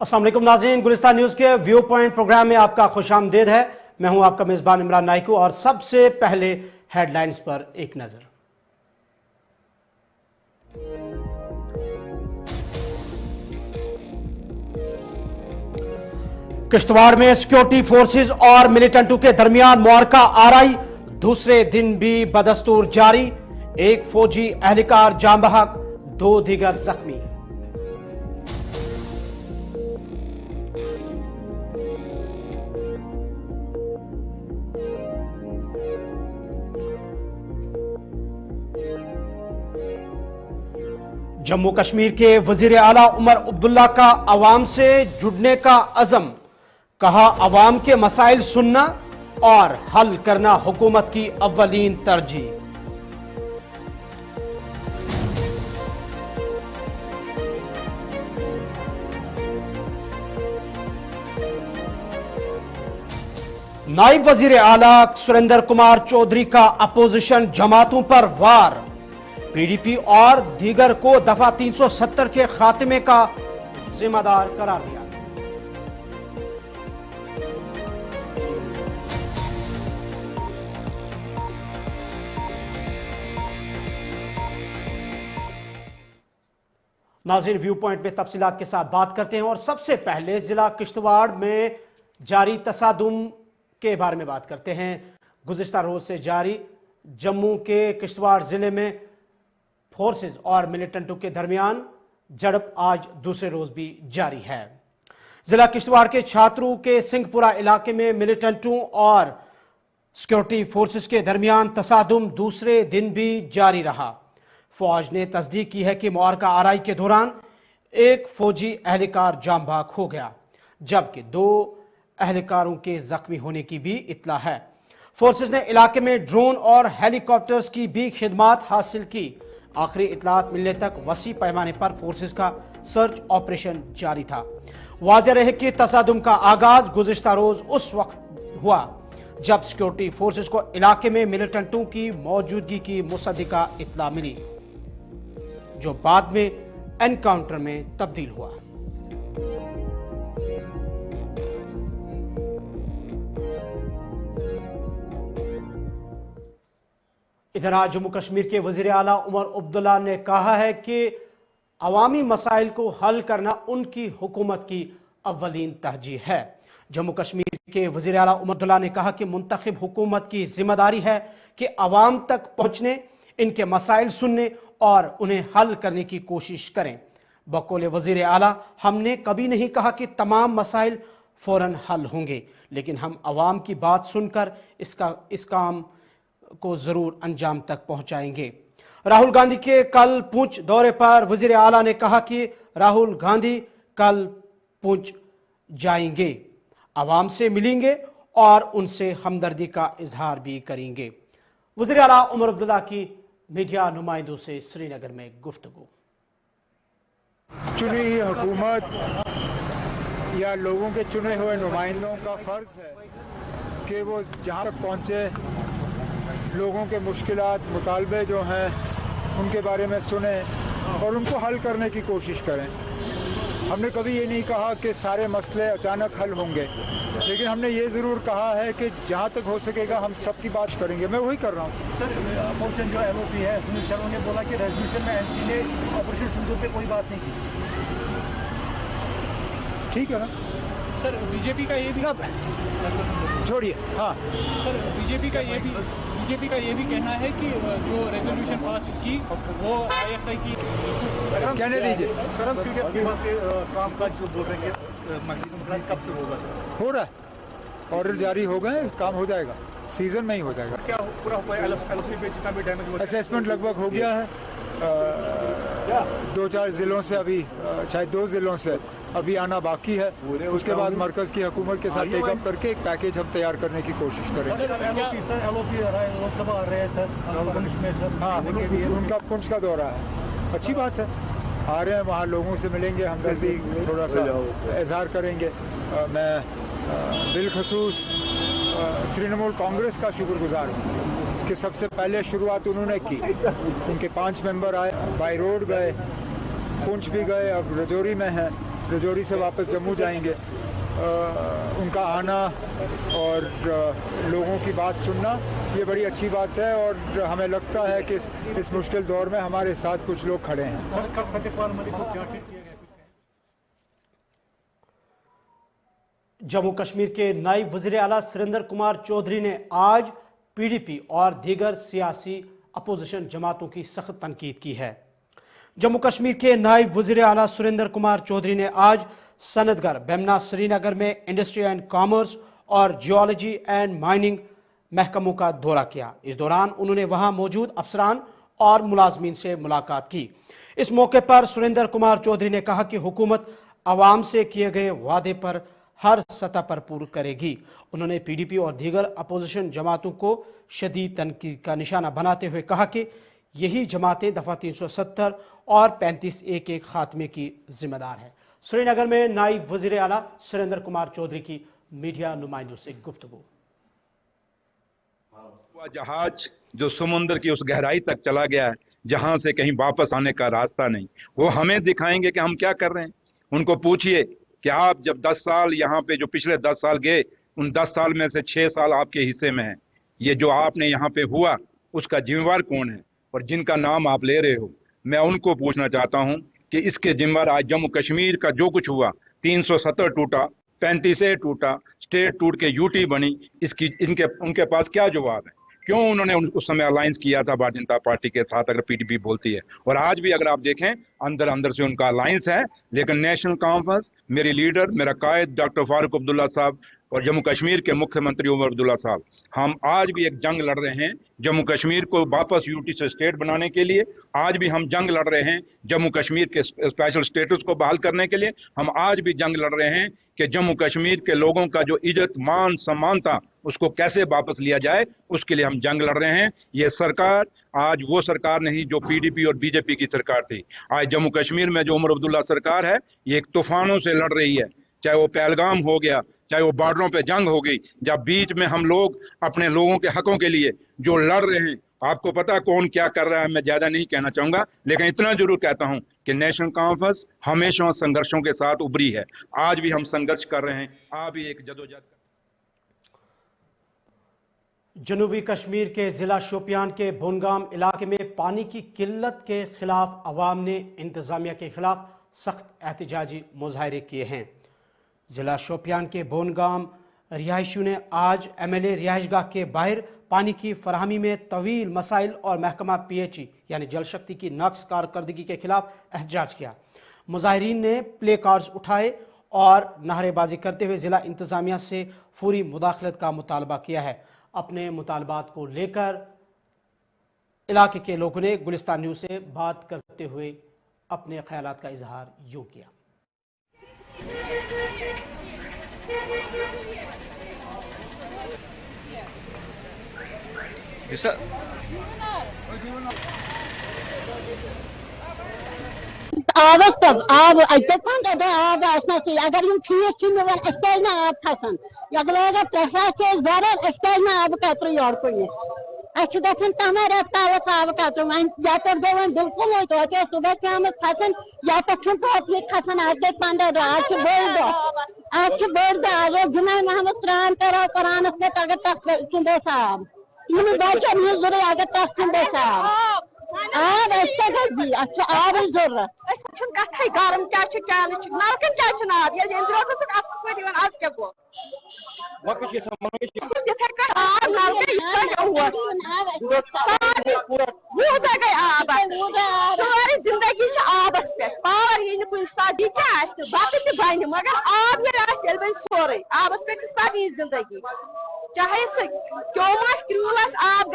अस्सलाम वालेकुम नाज़रीन, गुलिस्तान न्यूज़ के व्यू पॉइंट प्रोग्राम में आपका खुशामदीद है। मैं हूं आपका मेज़बान इमरान नाइकू और सबसे पहले हेडलाइंस पर एक नज़र। किश्तवाड़ में सिक्योरिटी फोर्सेस और मिलिटेंटों के दरमियान मुआरका आराई, दूसरे दिन भी बदस्तूर जारी। एक फौजी एहलकार जाम बहक, 2 दीगर जख्मी। जम्मू कश्मीर के वजीर आला उमर अब्दुल्ला का अवाम से जुड़ने का अज़म, कहा अवाम के मसाइल सुनना और हल करना हुकूमत की अव्वलीन तरजीह। नायब वजीर आला सुरेंद्र कुमार चौधरी का अपोजिशन जमातों पर वार, पीडीपी और दीगर को दफा 370 के खात्मे का जिम्मेदार करार दिया। नाज़रीन, व्यू पॉइंट में तफसीलात के साथ बात करते हैं और सबसे पहले जिला किश्तवाड़ में जारी तसादुम के बारे में बात करते हैं। गुज़िश्ता रोज से जारी जम्मू के किश्तवाड़ जिले में फोर्सेस और मिलिटेंटों के दरमियान झड़प आज दूसरे रोज भी जारी है। जिला किश्तवाड़ के छात्रों के सिंहपुरा इलाके में मिलिटेंटों और सिक्योरिटी फोर्सेस के दरमियान तसादुम दूसरे दिन भी जारी रहा। फौज ने तस्दीक की है कि मुआरका आराई के दौरान एक फौजी एहलकार जाम बहक हो गया, जबकि 2 एहलकारों के जख्मी होने की भी इत्तला है। फोर्सेस ने इलाके में ड्रोन और हेलीकॉप्टर्स की भी खिदमात हासिल की। आखिरी इतलात मिलने तक वसी पैमाने पर फोर्सेस का सर्च ऑपरेशन जारी था। वाज़ेह रहे कि तसादुम का आगाज गुज़िश्ता रोज उस वक्त हुआ जब सिक्योरिटी फोर्सेस को इलाके में मिलिटेंटों की मौजूदगी की मुसद्दिका इत्तला मिली, जो बाद में एनकाउंटर में तब्दील हुआ। इधर आज जम्मू कश्मीर के वजीर आला उमर अब्दुल्ला ने कहा है कि अवामी मसाइल को हल करना उनकी हुकूमत की अव्वलीन तरजीह है। जम्मू कश्मीर के वजीर आला उमर अब्दुल्ला ने कहा कि मुंतखब हुकूमत की जिम्मेदारी है कि अवाम तक पहुंचने, इनके मसाइल सुनने और उन्हें हल करने की कोशिश करें। बकौल वजीर आला, हमने कभी नहीं कहा कि तमाम मसाइल फौरन हल होंगे, लेकिन हम अवाम की बात सुनकर इस काम को जरूर अंजाम तक पहुंचाएंगे। राहुल गांधी के कल पुंछ दौरे पर वजीर आला ने कहा कि राहुल गांधी कल पुंछ जाएंगे, अवाम से मिलेंगे और उनसे हमदर्दी का इजहार भी करेंगे। वजीर आला उमर अब्दुल्ला की मीडिया नुमाइंदों से श्रीनगर में गुफ्तगू। चुनी हुई हुकूमत या लोगों के चुने हुए नुमाइंदों का फर्ज है कि वो जहाँ तक पहुँचे, लोगों के मुश्किलात मुतालबे जो हैं उनके बारे में सुने और उनको हल करने की कोशिश करें। हमने कभी ये नहीं कहा कि सारे मसले अचानक हल होंगे, लेकिन हमने ये ज़रूर कहा है कि जहाँ तक हो सकेगा हम सबकी बात करेंगे। मैं वही कर रहा हूँ। सर, अपोजिशन जो LOP है सुनील शर्मा ने बोला कि रेजोल्यूशन में NC ने ऑपरेशन सिंदूर पे कोई बात नहीं की। ठीक है ना सर, बीजेपी का ये भी छोड़िए। हाँ सर, बीजेपी का ये भी कहना है कि जो रेजोल्यूशन पास की वो ISI की कहने दीजिए। काम काज जो बोल रहे हैं कब से होगा? हो रहा है, ऑर्डर जारी हो गए, काम हो जाएगा, सीजन में ही हो जाएगा। क्या पूरा हुआ है? LOC पे जितना भी डैमेज हुआ, असेसमेंट लगभग हो गया है। 2-4 ज़िलों से अभी, शायद 2 ज़िलों से अभी आना बाकी है। उसके बाद मरकज़ की हुकूमत के साथ टेकअप करके एक पैकेज हम तैयार करने की कोशिश करेंगे। LOP लोकसभा आ रहे हैं सर, हाँ, उनका पुंछ का दौरा है, अच्छी बात है। आ रहे हैं, वहाँ लोगों से मिलेंगे, हमदर्दी थोड़ा सा इजहार करेंगे। मैं बिलखसूस तृणमूल कांग्रेस का शुक्रगुजार हूँ कि सबसे पहले शुरुआत उन्होंने की। उनके 5 मेंबर आए, बाई रोड गए, पुंछ भी गए, अब रजौरी में हैं। रजौरी से वापस जम्मू जाएंगे, उनका आना और लोगों की बात सुनना ये बड़ी अच्छी बात है और हमें लगता है कि इस मुश्किल दौर में हमारे साथ कुछ लोग खड़े हैं। जम्मू कश्मीर के नायब वज़ीर आला सुरेंद्र कुमार चौधरी ने आज पीडीपी और दीगर सियासी अपोजिशन जमातों की सख्त तनकीद की है। जम्मू कश्मीर के नायब वज़ीर आला सुरेंद्र कुमार चौधरी ने आज सनतगर, बेमना, श्रीनगर में इंडस्ट्री एंड कॉमर्स और जियोलॉजी एंड माइनिंग महकमों का दौरा किया। इस दौरान उन्होंने वहां मौजूद अफसरान और मुलाजमीन से मुलाकात की। इस मौके पर सुरेंद्र कुमार चौधरी ने कहा कि हुकूमत आवाम से किए गए वादे पर हर सतह पर पूरा करेगी। उन्होंने पीडीपी और दीगर अपोजिशन जमातों को शदीद तनकीद का निशाना बनाते हुए कहा कि यही जमातें दफा 370 और 35A के खात्मे की जिम्मेदार है। श्रीनगर में नायब वज़ीर आला सुरेंद्र कुमार चौधरी की मीडिया नुमाइंदों से गुफ्तगू। जहाज जो समुद्र की उस गहराई तक चला गया है जहां से कहीं वापस आने का रास्ता नहीं, वो हमें दिखाएंगे कि हम क्या कर रहे हैं। उनको पूछिए कि आप जब 10 साल यहाँ पे जो पिछले 10 साल गए, उन 10 साल में से 6 साल आपके हिस्से में है। ये जो आपने यहाँ पे हुआ उसका जिम्मेवार कौन है? और जिनका नाम आप ले रहे हो, मैं उनको पूछना चाहता हूँ कि इसके जिम्मेवार आज जम्मू कश्मीर का जो कुछ हुआ, 370 टूटा, 35A टूटा, स्टेट टूट के यूटी बनी, इसकी उनके पास क्या जवाब है? क्यों उन्होंने उस समय अलायंस किया था भारतीय जनता पार्टी के साथ, अगर पीडीपी बोलती है? और आज भी अगर आप देखें अंदर अंदर से उनका अलायंस है, लेकिन नेशनल कॉन्फ्रेंस, मेरी लीडर, मेरा कायद डॉक्टर फारूक अब्दुल्ला साहब और जम्मू कश्मीर के मुख्यमंत्री उमर अब्दुल्ला साहब, हम आज भी एक जंग लड़ रहे हैं जम्मू कश्मीर को वापस यूटी से स्टेट बनाने के लिए। आज भी हम जंग लड़ रहे हैं जम्मू कश्मीर के स्पेशल स्टेटस को बहाल करने के लिए। हम आज भी जंग लड़ रहे हैं कि जम्मू कश्मीर के लोगों का जो इज्जत, मान, सम्मान था उसको कैसे वापस लिया जाए, उसके लिए हम जंग लड़ रहे हैं। ये सरकार आज वो सरकार नहीं जो पीडीपी और बीजेपी की सरकार थी। आज जम्मू कश्मीर में जो उमर अब्दुल्ला सरकार है, ये एक तूफानों से लड़ रही है। चाहे वो पहलगाम हो गया, चाहे वो बॉर्डरों पे जंग हो गई, जब बीच में हम लोग अपने लोगों के हकों के लिए जो लड़ रहे हैं, आपको पता कौन क्या कर रहा है, मैं ज्यादा नहीं कहना चाहूंगा, लेकिन इतना जरूर कहता हूं कि नेशनल कॉन्फ्रेंस हमेशा संघर्षों के साथ उभरी है। आज भी हम संघर्ष कर रहे हैं, आज भी एक जदोजहद। जनूबी कश्मीर के जिला शोपियान के बोनगाम इलाके में पानी की किल्लत के खिलाफ अवाम ने इंतजामिया के खिलाफ सख्त एहतजाजी मुजाहरे किए हैं। जिला शोपियान के बोनगाम रिहायशियों ने आज MLA रिहाइशगाह के बाहर पानी की फराहमी में तवील मसाइल और महकमा PHE यानी जल शक्ति की नक्स कारकर्दगी के खिलाफ एहतजाज किया। मुजाहिरीन ने प्ले कार्ड्स उठाए और नारेबाजी करते हुए जिला इंतजामिया से फौरी मुदाखलत का मुतालबा किया है। अपने मुतालबात को लेकर इलाके के लोगों ने गुलिस्तान न्यूज़ से बात करते हुए अपने ख्यालात का इजहार यूं किया। आबस तब आब आब आसना अगर यम ठीक आब खसान अगर प्रसा के बार आब कतर योर कुन तमा रेत तावत आब कतर वन यपर गो वन बिल्कुल तो सुबह शाम खसान यपर टोटली खसान आज गई 15 दह आज बड़ दह आज जुमा महमद त्रान करो कुरान पे अगर तस चुंदे साहब इन बचन जरूर अगर तस चुंदे साहब आब अच्छा आब कथ गरम क्या नलकन क्या आब ये असल पे आज क्या गो जिंदगी आबस पे पावर ये कुछ शादी क्या बाकी बन मगर आब ये बन सोरे आबस पे सारी जिंदगी चाहे क्यों क्रूल आब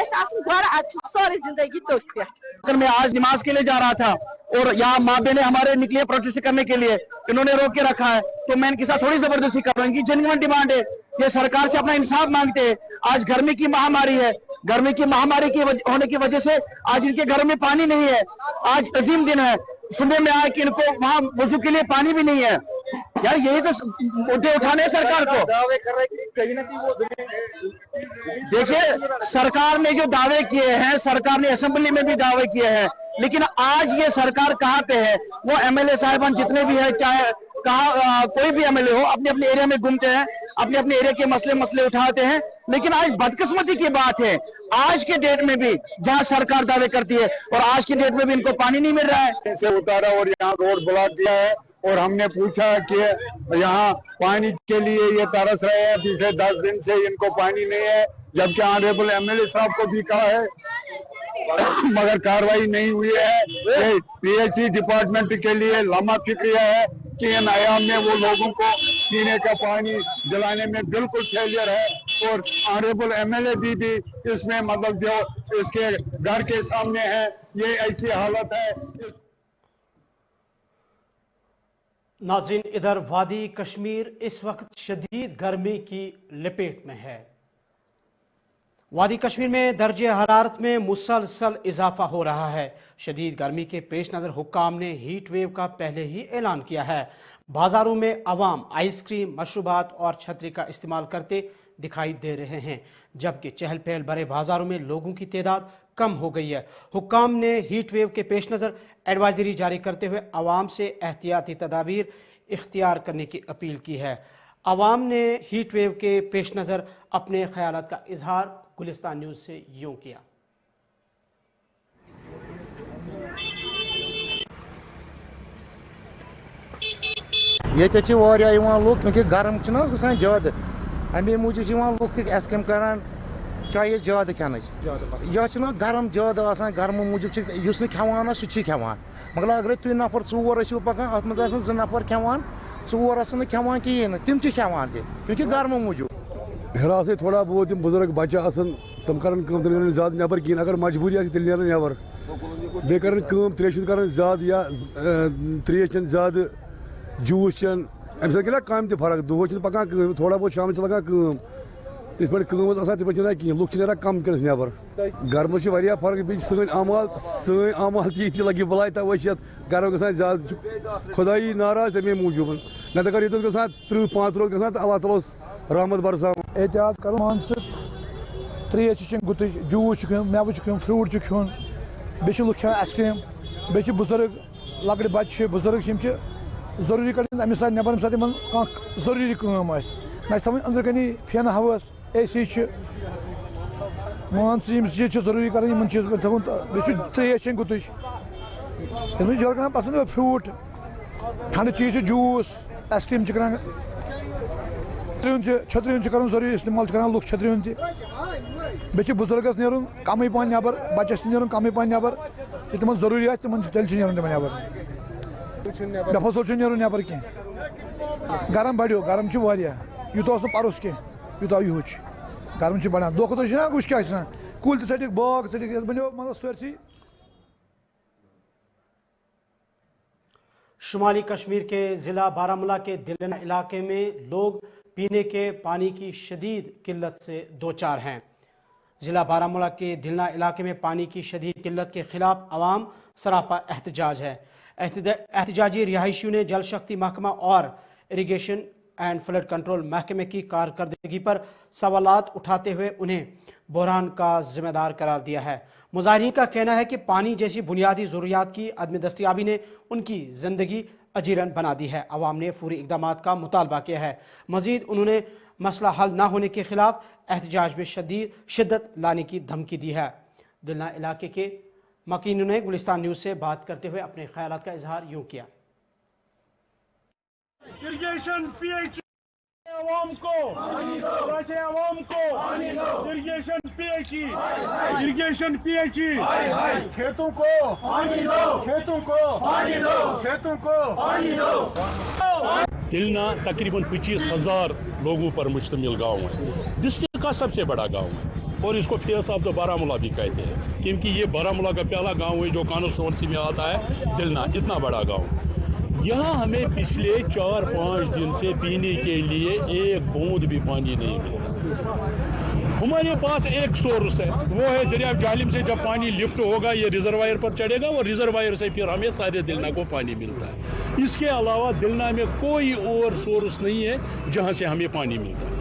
सारी जिंदगी पे। मैं आज नमाज के लिए जा रहा था और यहाँ माँ बहने हमारे निकले प्रोटेस्ट करने के लिए, इन्होंने रोक के रखा है, तो मैं इनके साथ थोड़ी जबरदस्ती कर रहा हूँ। इनकी जेन्युइन डिमांड है, ये सरकार से अपना इंसाफ मांगते हैं। आज गर्मी की महामारी है, गर्मी की महामारी की होने की वजह से आज इनके घरों में पानी नहीं है। आज अजीम दिन है, सुबह में आए कि इनको वहाँ वजू के लिए पानी भी नहीं है। यार यही तो मुद्दे उठाने सरकार को। देखिए सरकार ने जो दावे किए हैं, सरकार ने असेंबली में भी दावे किए हैं, लेकिन आज ये सरकार कहाँ पे है? वो MLA साहिबान जितने भी है, चाहे कहा कोई भी एमएलए हो अपने अपने एरिया में घूमते हैं, अपने अपने एरिया के मसले उठाते हैं, लेकिन आज बदकिस्मती की बात है आज के डेट में भी जहां सरकार दावे करती है और आज के डेट में भी इनको पानी नहीं मिल रहा है। से उतारा और यहाँ रोड ब्लॉक किया है और हमने पूछा कि यहाँ पानी के लिए ये तरस रहे हैं, पिछले 10 दिन से इनको पानी नहीं है, जबकि ऑनरेबल एमएलए साहब को भी कहा है मगर कार्रवाई नहीं हुई है। ये पीएचई डिपार्टमेंट के लिए लम्हा फिक्रिया है कि इन आयाम में वो लोगों को पीने का पानी दिलाने में बिल्कुल फेलियर है और ऑनरेबल एमएलए भी इसमें मतलब जो इसके घर के सामने है, ये ऐसी हालत है। नाज़रीन, इधर वादी कश्मीर इस वक्त शदीद गर्मी की लपेट में है। वादी कश्मीर में दर्जे हरारत में मुसलसल इजाफा हो रहा है। शदीद गर्मी के पेश नज़र हुक्काम ने हीट वेव का पहले ही ऐलान किया है। बाजारों में अवाम आइसक्रीम, मशरूबात और छतरी का इस्तेमाल करते दिखाई दे रहे हैं, जबकि चहल पहल भरे बाजारों में लोगों की तादाद कम हो गई है। हुक्काम ने हीट वेव के पेश नज़र एडवाइजरी जारी करते हुए अवाम से एहतियाती तदाबीर इख्तियार करने की अपील की है। अवाम ने हीट वेव के पेश नज़र अपने ख्यालात का इजहार गुलिस्तान न्यूज़ से यूं किया। ये लुक क्योंकि गर्म गसान ज्यादा अमे मूजूब लुक एस्कम करान चाहे ज्यादा खेन यह गर्म ज्यादा गर्म मूजूब खेवान सह खेवान, मगर अगर तुम नफर 4 पकान अत मज 2 नफर खेवान 4 खेवान कहें तम खेवान क्योंकि गर्म मूजूब हिरास थोड़ा बहुत बुजुर्ग बच्चे तम कर ज्यादा नबर कहें, अगर मजबूरी तेल नबर बे कर त्रेश कर ज्यादा या त्रेश ज्यादा जूस चन अमे सर गई कम फर्क दोह पकान थोड़ा बहुत शाम लगान तिथ पे कह लुक कम कर नबर गर्म फर्क बी सन अमाल ती लगे बलाय तवशियत गर्म ग ज्यादा खुदाई नाराज तमे मूजूब नत अगर ये ग 30-35 रोज ग अल्लाह ताला रहमत बरसाव। एहतियात करो मान त्रेश गुत जूस मेव फ्रूट खुन बे लुक खान आइसक्रीम बे बुजुर्ग लकड़ बच्चे बुजुर्ग जरूरी कर अमे साथ नबर जरूरी कम ना थवन अंदर कनी फैन हाउस AC मान चीज जरूरी कर चीज पे त्रेश गुत जल पसंद फ्रूट ठंड चीज जूस आइसक्रीम कर छतरी कर जरूरी इस्तेमाल कर लुक छतरी बे बुजुर्गस नीर कम पान नबर बच्चस नीर कम पान नबर ये तम जरूरी आ तम नीर तम नबर बेफजूल नीर नबर कह गरम बढ़ो गरम यूत परोस कह यूत यू गरम बढ़ान दो ना कुछ क्या कुल तक बाग तक बनो मतलब सरसी। शुमाली कश्मीर के ज़िला बारामूला के दिलना इलाके में लोग पीने के पानी की शदीद किल्लत से दो चार हैं। ज़िला बारामूला के दिलना इलाके में पानी की शदीद किल्लत के खिलाफ अवाम सरापा एहतजाज है। एहतजाजी रिहायशियों ने जल शक्ति महकमा और इरीगेशन एंड फ्लड कंट्रोल महकमे की कारकर्दगी पर सवालात उठाते हुए उन्हें बहरान का जिम्मेदार करार दिया है। मुजाहिरीन का कहना है कि पानी जैसी बुनियादी ज़रूरियात की अदम दस्तयाबी ने उनकी ज़िंदगी अजीरन बना दी है। अवाम ने फौरी इक़दाम का मुतालबा किया है। मज़ीद उन्होंने मसला हल न होने के खिलाफ एहतजाज में शिद्दत लाने की धमकी दी है। दिलना इलाके के मकीनों ने गुलिस्तान न्यूज़ से बात करते हुए अपने ख्यालात का इजहार यूँ किया। इरिगेशन पीएचई आवाम को इरिगेशन पीएचई खेतों को दिलना तकरीबन 25,000 लोगों पर मुश्तमिल गांव है। डिस्ट्रिक्ट का सबसे बड़ा गांव है और इसको फेस ऑफ द बारामूला भी कहते हैं, क्योंकि ये बारामूला का पहला गांव है जो कॉन्स्टिट्यूंसी में आता है। दिलना इतना बड़ा गांव, यहाँ हमें पिछले 4-5 दिन से पीने के लिए एक बूंद भी पानी नहीं मिलता। हमारे पास एक सोर्स है, वो है दरियाव जालिम से जब पानी लिफ्ट होगा ये रिजर्वायर पर चढ़ेगा और रिजर्वायर से फिर हमें सारे दिलना को पानी मिलता है। इसके अलावा दिलना में कोई और सोर्स नहीं है जहाँ से हमें पानी मिलता है।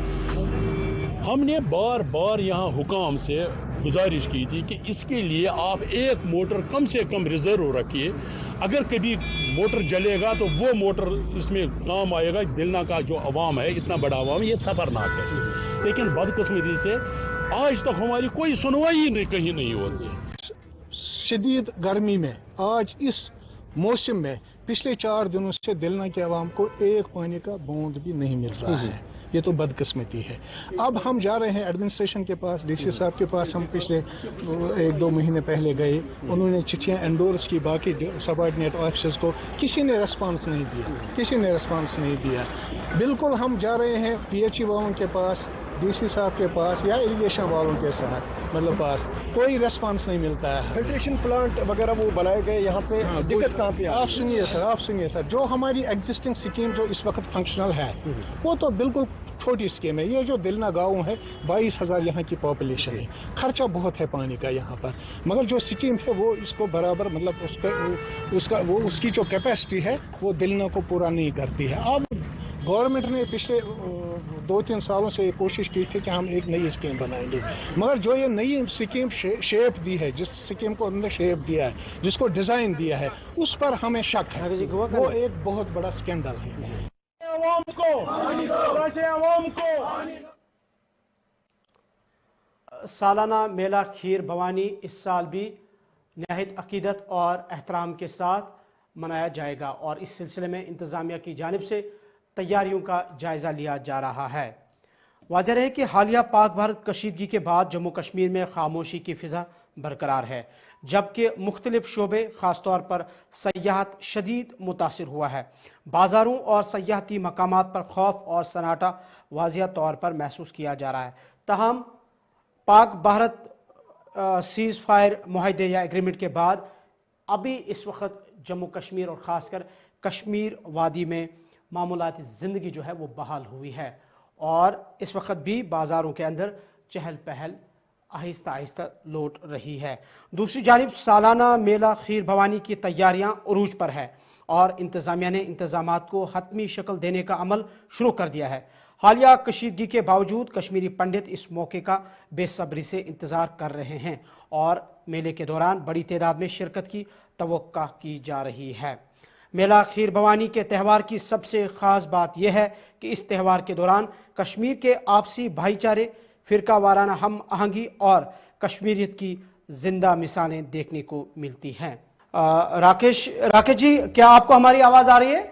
हमने बार बार यहाँ हुकाम से गुजारिश की थी कि इसके लिए आप एक मोटर कम से कम रिजर्व रखिए, अगर कभी मोटर जलेगा तो वो मोटर इसमें काम आएगा। दिलना का जो अवाम है, इतना बड़ा अवाम, ये सफ़र ना करे। लेकिन बदकिस्मती से आज तक हमारी कोई सुनवाई नहीं कहीं नहीं होती। शदीद गर्मी में आज इस मौसम में पिछले 4 दिनों से दिलना के अवाम को एक पानी का बूंद भी नहीं मिल रहा है। ये तो बदकिस्मती है। अब हम जा रहे हैं एडमिनिस्ट्रेशन के पास, डीसी साहब के पास। हम पिछले 1-2 महीने पहले गए, उन्होंने चिट्ठियाँ एंडोर्स की बाकी सबऑर्डिनेट ऑफिसर्स को, किसी ने रिस्पांस नहीं दिया, किसी ने रिस्पांस नहीं दिया। बिल्कुल हम जा रहे हैं PHE वालों के पास, डीसी साहब के पास या इरिगेशन वालों के साथ, मतलब पास कोई रेस्पॉन्स नहीं मिलता है। फिल्ट्रेशन प्लांट वगैरह वो बनाए गए यहाँ पे, दिक्कत कहाँ पे? आप सुनिए सर, जो हमारी एग्जिस्टिंग स्कीम जो इस वक्त फंक्शनल है वो तो बिल्कुल छोटी स्कीम है। ये जो दिलना गाँव है, 22,000 यहाँ की पॉपुलेशन है, खर्चा बहुत है पानी का यहाँ पर, मगर जो स्कीम है वो इसको बराबर, मतलब उसकी जो कैपेसिटी है वो दिलना को पूरा नहीं करती है। अब गवर्नमेंट ने पिछले 2-3 सालों से कोशिश की थी कि हम एक नई स्कीम बनाएंगे, मगर जो ये नई स्कीम शेप दी है, जिस स्कीम को उन्होंने शेप दिया है, जिसको डिज़ाइन दिया है, उस पर हमें शक है। वो एक बहुत बड़ा स्कैंडल है। सालाना मेला खीर भवानी इस साल भी निहायत अकीदत और एहतराम के साथ मनाया जाएगा और इस सिलसिले में इंतज़ामिया की जानिब से तैयारियों का जायज़ा लिया जा रहा है। वाज़ेह है कि हालिया पाक भारत कशीदगी के बाद जम्मू कश्मीर में खामोशी की फ़िज़ा बरकरार है, जबकि मुख्तलिफ शोबे ख़ास तौर पर सयाहत शदीद मुतासिर हुआ है। बाज़ारों और सयाहती मकामात पर खौफ और सन्नाटा वाज़िया तौर पर महसूस किया जा रहा है। तहम पाक भारत सीज़ फायर मुआहदे या एग्रीमेंट के बाद अभी इस वक्त जम्मू कश्मीर और ख़ासकर कश्मीर वादी में मामूलाती ज़िंदगी जो है वो बहाल हुई है और इस वक्त भी बाज़ारों के अंदर चहल पहल आहिस्ता आहिस्ता लौट रही है। दूसरी जानिब सालाना मेला खीर भवानी की तैयारियां उरूज पर है और इंतज़ामिया ने इंतज़ामात को हतमी शक्ल देने का अमल शुरू कर दिया है। हालिया कशीदगी के बावजूद कश्मीरी पंडित इस मौके का बेसब्री से इंतज़ार कर रहे हैं और मेले के दौरान बड़ी तादाद में शिरकत की तवक्का की जा रही है। मेला खीर भवानी के त्यौहार की सबसे ख़ास बात यह है कि इस त्यौहार के दौरान कश्मीर के आपसी भाईचारे, फ़िरका वाराना हम आहंगी और कश्मीरियत की जिंदा मिसालें देखने को मिलती हैं। राकेश जी, क्या आपको हमारी आवाज़ आ रही है?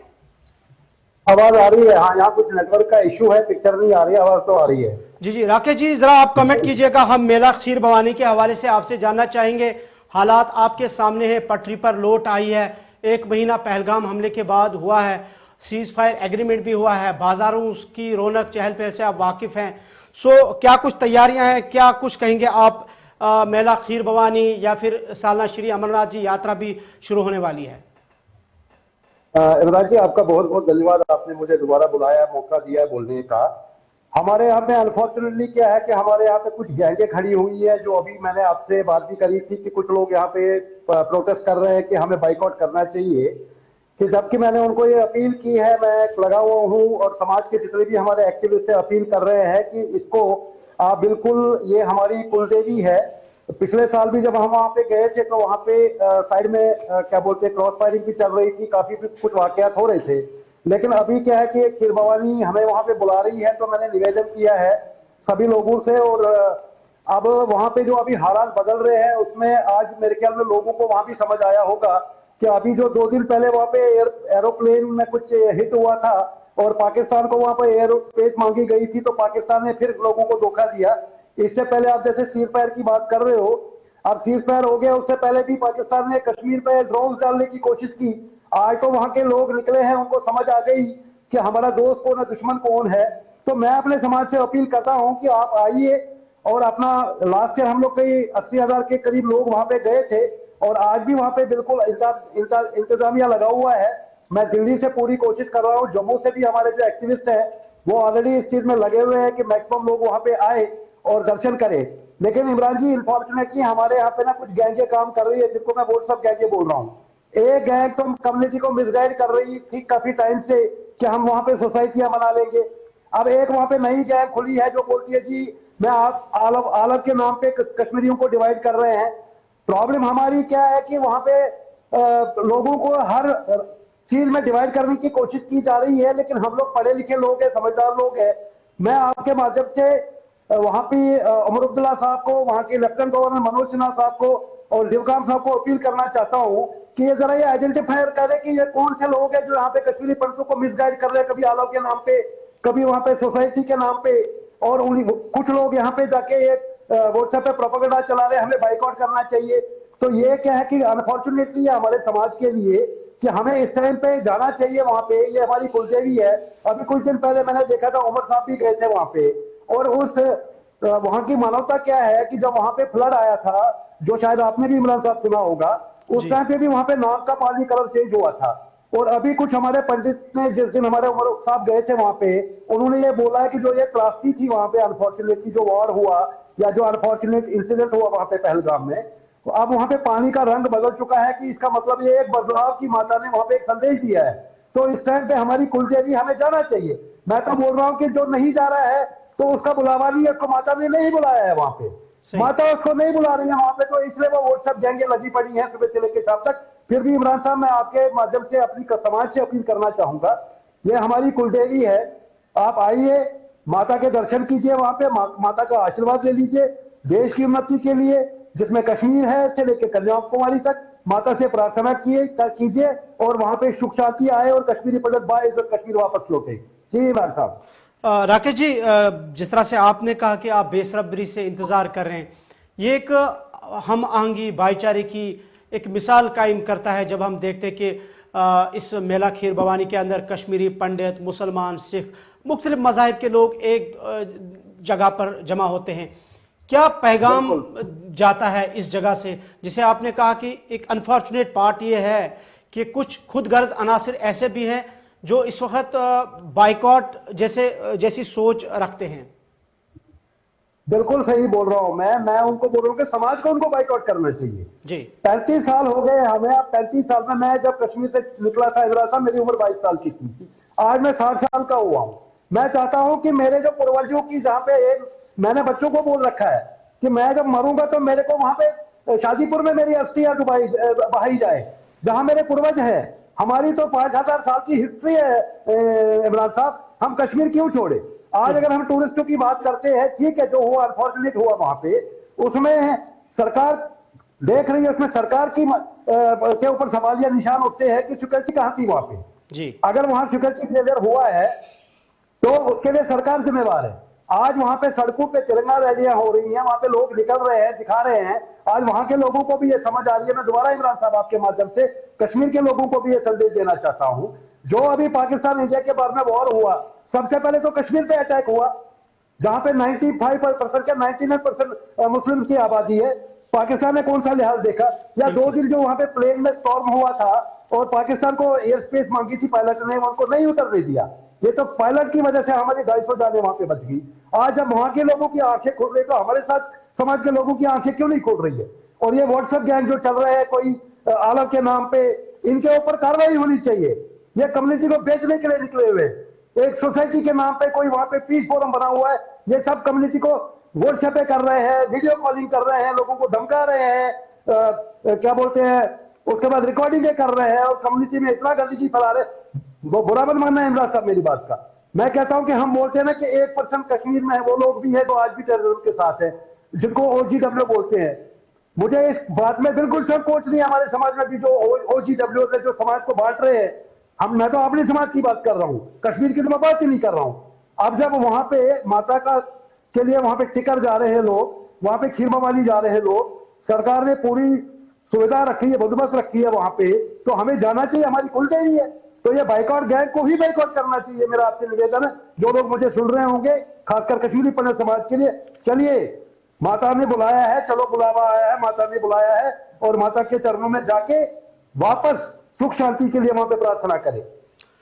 आवाज़ आ रही है, हाँ। यहाँ कुछ नेटवर्क का इशू है, पिक्चर नहीं आ रही, आवाज़ तो आ रही है। जी, राकेश जी ज़रा आप कमेंट कीजिएगा। हम मेला खीर भवानी के हवाले से आपसे जानना चाहेंगे। हालात आपके सामने है, पटरी पर लोट आई है, 1 महीना पहलगाम हमले के बाद हुआ है, सीज़ फायर एग्रीमेंट भी हुआ है, बाज़ारों की रौनक चहल पहल से आप वाकिफ़ हैं। क्या कुछ तैयारियां हैं, क्या कुछ कहेंगे आप? मेला खीर भवानी या फिर सालाना श्री अमरनाथ जी यात्रा भी शुरू होने वाली है। इमरान जी, आपका बहुत बहुत धन्यवाद, आपने मुझे दोबारा बुलाया, मौका दिया बोलने का। हमारे यहाँ पे अनफॉर्चुनेटली क्या है कि हमारे यहाँ पे कुछ गैंगें खड़ी हुई है, जो अभी मैंने आपसे बात भी करी थी कि कुछ लोग यहाँ पे प्रोटेस्ट कर रहे हैं कि हमें बाइकआउट करना चाहिए, कि जबकि मैंने उनको ये अपील की है, मैं लगा हुआ हूँ और समाज के जितने भी हमारे एक्टिविस्ट अपील कर रहे हैं कि इसको आप बिल्कुल, ये हमारी कुलदेवी है। पिछले साल भी जब हम वहाँ पे गए थे तो वहाँ पे साइड में क्या बोलते हैं, क्रॉस फायरिंग भी चल रही थी, काफी कुछ वाकयात हो रहे थे। लेकिन अभी क्या है कि खीर भवानी हमें वहाँ पे बुला रही है, तो मैंने निवेदन किया है सभी लोगों से। और अब वहाँ पे जो अभी हालात बदल रहे हैं उसमें आज मेरे ख्याल में लोगों को वहाँ भी समझ आया होगा कि अभी जो 2 दिन पहले वहाँ पे एरोप्लेन में कुछ हिट हुआ था और पाकिस्तान को वहाँ पे एयरोस्पेस मांगी गई थी, तो पाकिस्तान ने फिर लोगों को धोखा दिया। इससे पहले आप जैसे सीज फायर की बात कर रहे हो, अब सीज फायर हो गया, उससे पहले भी पाकिस्तान ने कश्मीर पे ड्रोन डालने की कोशिश की। आज तो वहाँ के लोग निकले हैं, उनको समझ आ गई कि हमारा दोस्त कौन है, दुश्मन कौन है। तो मैं अपने समाज से अपील करता हूँ कि आप आइए और अपना, लास्ट ईयर हम लोग कई 80,000 के करीब लोग वहाँ पे गए थे और आज भी वहाँ पे बिल्कुल इंतजामिया लगा हुआ है। मैं दिल्ली से पूरी कोशिश कर रहा हूँ, जम्मू से भी हमारे जो एक्टिविस्ट हैं वो ऑलरेडी इस चीज में लगे हुए हैं कि मैक्सिमम लोग वहाँ पे आए और दर्शन करें। लेकिन इमरान जी, अनफॉर्चुनेटली हमारे यहाँ पे ना कुछ गैंगे काम कर रही है, जिनको मैं व्हाट्सएप गैंगे बोल रहा हूँ। एक गैंग तो कम्युनिटी को मिसगाइड कर रही थी काफी टाइम से कि हम वहाँ पे सोसाइटियां बना लेंगे। अब एक वहाँ पे नई गैंग खुली है जो बोलती है जी मैं आप आलम के नाम पे कश्मीरियों को डिवाइड कर रहे हैं। प्रॉब्लम हमारी क्या है कि वहां पे लोगों को हर चीज में डिवाइड करने की कोशिश की जा रही है, लेकिन हम लोग पढ़े लिखे लोग हैं, समझदार लोग हैं। मैं आपके माध्यम से वहां पे उमर अब्दुल्ला साहब को, वहां के लेफ्टिनेंट गवर्नर मनोज सिन्हा साहब को और दिवकाम साहब को अपील करना चाहता हूं कि ये जरा ये आइडेंटिफाई करें कि ये कौन से लोग हैं जो यहाँ पे कश्मीरी पंडितों को मिसगाइड कर रहे हैं, कभी आलम के नाम पे, कभी वहां पे सोसाइटी के नाम पे, और कुछ लोग यहाँ पे जाके ये व्हाट्सएप पे प्रोपेगेंडा चला रहे हैं, हमें बाइकआउट करना चाहिए। तो ये क्या है कि अनफॉर्चुनेटली हमारे समाज के लिए कि हमें इस टाइम पे जाना चाहिए वहां पे। ये हमारी कुलदेवी है। अभी कुछ दिन पहले मैंने देखा था उमर साहब भी गए थे वहां पे, और उस वहां की मानवता क्या है कि जब वहां पे फ्लड आया था, जो शायद आपने भी इमरान साहब सुना होगा, उस टाइम पे भी वहां पे नाक का पानी कलर चेंज हुआ था। और अभी कुछ हमारे पंडित ने, जिस दिन हमारे उमर साहब गए थे वहां पे, उन्होंने ये बोला है कि जो ये त्रासदी थी वहां पे, अनफॉर्चुनेटली जो वॉर हुआ या जो अनफॉर्चुनेट इंसिडेंट हुआ वहां पे पहलगाम में, तो अब वहां पे पानी का रंग बदल चुका है कि इसका मतलब ये एक बदलाव की माता ने वहां पे एक संदेश दिया है। तो इस टाइम पे हमारी कुलदेवी हमें जाना चाहिए। मैं तो बोल रहा हूँ कि जो नहीं जा रहा है तो उसका बुलावा नहीं है, उसको माता ने नहीं बुलाया है वहां पे, माता उसको नहीं बुला रही है वहां पे, तो इसलिए वो व्हाट्सएप गैंगे लगी पड़ी है सुबह से लेकर शाम तक। फिर भी इमरान साहब, मैं आपके माध्यम से अपनी समाज से अपील करना चाहूंगा, ये हमारी कुलदेवी है, आप आइए, माता के दर्शन कीजिए, वहां पे माता का आशीर्वाद ले लीजिए। देश की उन्नति के लिए, जिसमें कश्मीर है से लेकर कन्याकुमारी तक, माता से प्रार्थना कीजिए और वहां पे सुख शांति आए और कश्मीरी पंडित बाइज्जत कश्मीर वापस लौटे। जी इमरान साहब। राकेश जी, जिस तरह से आपने कहा कि आप बेसब्री से इंतजार कर रहे हैं, ये एक हम आहंगी भाईचारे की एक मिसाल कायम करता है जब हम देखते हैं कि इस मेला खीर भवानी के अंदर कश्मीरी पंडित, मुसलमान, सिख, मुख्तलिफ मज़ाहिब के लोग एक जगह पर जमा होते हैं। क्या पैगाम जाता है इस जगह से, जिसे आपने कहा कि एक अनफॉर्चुनेट पार्ट ये है कि कुछ खुद गर्ज अनासिर ऐसे भी हैं जो इस वक्त बाइकआउट जैसी सोच रखते हैं? बिल्कुल सही बोल रहा हूं मैं उनको बोल रहा हूं कि समाज को उनको बाइकआउट करना चाहिए जी। 35 साल हो गए हमें। अब 35 साल में, मैं जब कश्मीर से निकला था इमरान साहब, मेरी उम्र 22 साल की थी, आज मैं 60 साल का हुआ हूं। मैं चाहता हूं कि मेरे जो पूर्वजों की, जहां पे मैंने बच्चों को बोल रखा है कि मैं जब मरूंगा तो मेरे को वहां पे शाजीपुर में मेरी अस्थियां बहाई जाए, जहां मेरे पूर्वज है। हमारी तो 5000 साल की हिस्ट्री है इमरान साहब, हम कश्मीर क्यों छोड़े? आज अगर हम टूरिस्टों की बात करते हैं, ठीक है, जो हुआ अनफॉर्चुनेट हुआ वहां पे, उसमें सरकार देख रही है, उसमें सरकार की के ऊपर सवालिया निशान उठते हैं कि सिक्योरिटी कहां थी वहां पे जी। अगर वहां सिक्योरिटी फेलियर हुआ है तो उसके लिए सरकार जिम्मेवार है। आज वहां पे सड़कों पे तिरंगा रैलियां हो रही हैं, वहां पे लोग निकल रहे हैं, दिखा रहे हैं। आज वहां के लोगों को भी ये समझ आ रही है। मैं दोबारा इमरान साहब आपके माध्यम से कश्मीर के लोगों को भी ये संदेश देना चाहता हूं, जो अभी पाकिस्तान इंडिया के बारे में वॉर हुआ, सबसे पहले तो कश्मीर पे अटैक हुआ, जहां पे 95% या 99% मुस्लिम की आबादी है। पाकिस्तान ने कौन सा लिहाज देखा? या 2 दिन जो वहां पे प्लेन में स्टॉर्म हुआ था और पाकिस्तान को एयर स्पेस मांगी थी पायलट ने, उनको नहीं उतरने दिया। ये तो पायलट की वजह से हमारी 250 जाने वहां पे बच गई। आज जब वहां के लोगों की आंखें खुल रही, तो हमारे साथ समाज के लोगों की आंखें क्यों नहीं खुल रही है? और ये व्हाट्सएप गैंग जो चल रहे हैं कोई आलम के नाम पे, इनके ऊपर कार्रवाई होनी चाहिए। ये कम्युनिटी को बेचने के लिए निकले हुए, एक सोसाइटी के नाम पे कोई वहां पे पीस फोरम बना हुआ है, ये सब कम्युनिटी को व्हाट्सएप पे कर रहे हैं, वीडियो कॉलिंग कर रहे हैं, लोगों को धमका रहे हैं, क्या बोलते हैं, उसके बाद रिकॉर्डिंग कर रहे हैं और कम्युनिटी में इतना गंदगी फैला रहे। वो बुरा मत मानना है इमरान साहब मेरी बात का। मैं कहता हूं कि हम बोलते हैं ना कि 1% कश्मीर में है, वो लोग भी है तो आज भी टेररिज्म के साथ है, जिनको OGW बोलते हैं। मुझे इस बात में बिल्कुल सब कोच नहीं है। हमारे समाज में भी जो OGW है, जो समाज को बांट रहे हैं, मैं तो अपने समाज की बात कर रहा हूँ, कश्मीर की तो मैं बात ही नहीं कर रहा हूँ। अब जब वहां पे माता का के लिए वहां पे टिकर जा रहे हैं लोग, वहां पे खीर भवानी जा रहे हैं लोग, सरकार ने पूरी सुविधा रखी है, बंदोबस्त रखी है वहां पे, तो हमें जाना चाहिए, हमारी कुलदेवी है। तो ये बाइकआउट गैंग को ही बाइकआउट करना चाहिए। मेरा आपसे निवेदन है, जो लोग मुझे सुन रहे होंगे, खासकर कश्मीरी पंडित समाज के लिए, चलिए, माता ने बुलाया है, चलो बुलावा आया है, माता ने बुलाया है, और माता के चरणों में जाके वापस सुख शांति के लिए वहां पे प्रार्थना करें।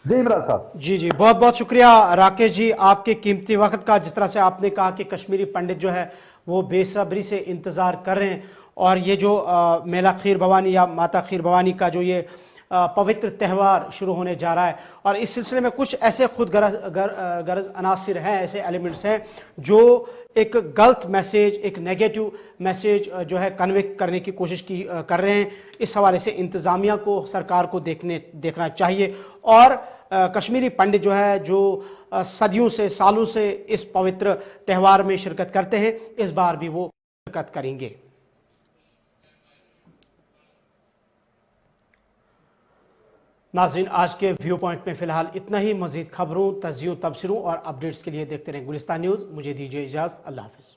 जी इमरान साहब। जी, बहुत बहुत शुक्रिया राकेश जी आपके कीमती वक्त का। जिस तरह से आपने कहा कि कश्मीरी पंडित जो है वो बेसब्री से इंतजार कर रहे हैं, और ये जो मेला खीर भवानी या माता खीर भवानी का जो ये पवित्र त्यौहार शुरू होने जा रहा है और इस सिलसिले में कुछ ऐसे खुद गर्ज अनासिर हैं, ऐसे एलिमेंट्स हैं जो एक गलत मैसेज, एक नेगेटिव मैसेज जो है कन्वे करने की कोशिश कर रहे हैं। इस हवाले से इंतज़ामिया को, सरकार को देखना चाहिए और कश्मीरी पंडित जो है, जो सदियों से, सालों से इस पवित्र त्यौहार में शिरकत करते हैं, इस बार भी वो शिरकत करेंगे। नाज़रीन, आज के व्यू पॉइंट में फिलहाल इतना ही। मजीद खबरों, तज्जियों, तबसरों और अपडेट्स के लिए देखते रहें गुलिस्तान न्यूज़। मुझे दीजिए इजाज़त। अल्लाह हाफ़िज़।